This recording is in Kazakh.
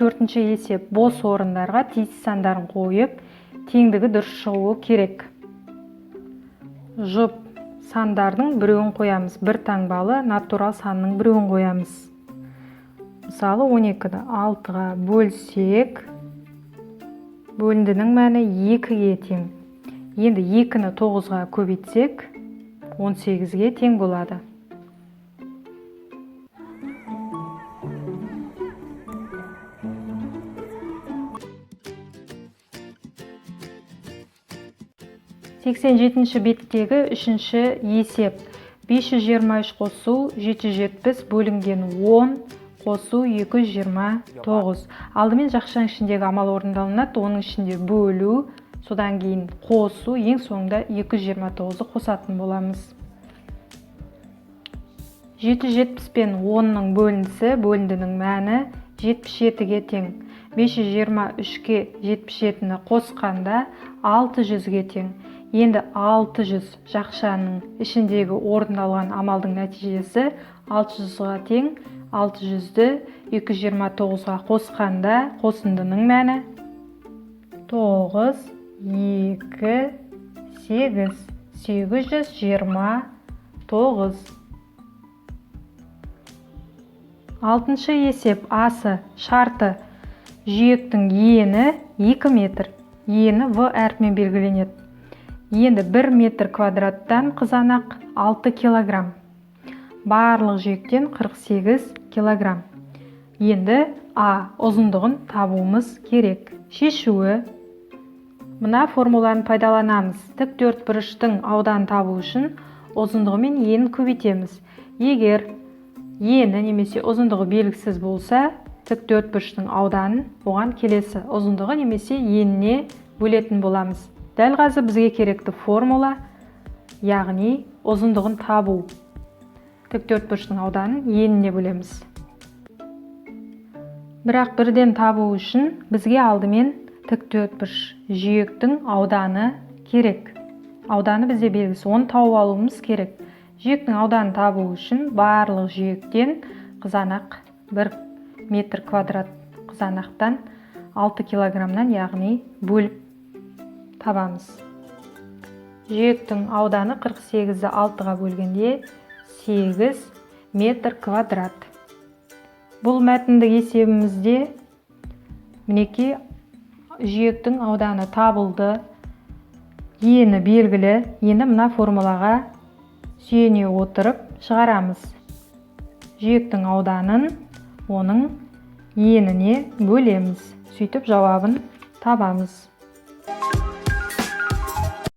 төртінші есеп бос орындарға тиісті сандарын қойып, теңдігі дұрыс шығуы керек. Жұп сандардың біреуін қоямыз. Бір таңбалы натурал санның біреуін қоямыз. Мысалы 12-ді 6-ға бөлсек, бөліндінің мәні 2-ге тең. Енді 2-ні 9-ға көбейтсек, 18-ге тең болады. Сексен жетінші беттегі үшінші есеп. 523 қосу 770 бөлінген 10 қосу 229. Алдымен жақшаның ішіндегі амал орындалынады, оның ішінде бөлу, содан кейін қосу, ең соңында 229-ды қосатын боламыз. 770 пен 10-ның бөлінісі, бөліндінің мәні 77-ге тең. 523-ке 77-ні қосқанда 600-ге тең. Енді 600 жақшаның ішіндегі орындалған амалдың нәтижесі 600-ға тең. 600-ді 229-ға қосқанда қосындының мәні 9, 2, 8, 829. Алтыншы есеп асы шарты. Жиектің ені 2 метр. Ені В әрпімен белгіленеді. Енді 1 метр квадраттан қызанақ 6 килограмм. Барлық жиектен 48 килограмм. Енді А ұзындығын табуымыз керек. Шешуі. Мына формуланы пайдаланамыз. Тік төртбұрыштың ауданын табу үшін ұзындығы мен енін көбейтеміз. Егер ені немесе ұзындығы белгісіз болса, тік төртбұрыштың ауданын оған келесі ұзындығы немесе еніне бөлетін боламыз. Дәл қазір бізге керекті формула, яғни ұзындығын табу. Тік төртбұрыштың ауданын еніне бөлеміз. Бірақ бірден табу үшін бізге алдымен тік төртбұрыш жиектің ауданы керек. Ауданы бізде белгісіз, оны тауып алуымыз керек. Жиектің ауданын табу үшін барлық жиектен қызанақ 1 метр квадрат қызанақтан 6 килограммнан, яғни бөліп табамыз. Жиектің ауданы 48-ді 6-ға бөлгенде 8 метр квадрат. Бұл мәтіндік есебімізде мінекей жиектің ауданы табылды. Ені белгілі. Енді мына формулаға сүйене отырып шығарамыз. Жиектің ауданын оның еніне бөлеміз. Сөйтіп жауабын табамыз.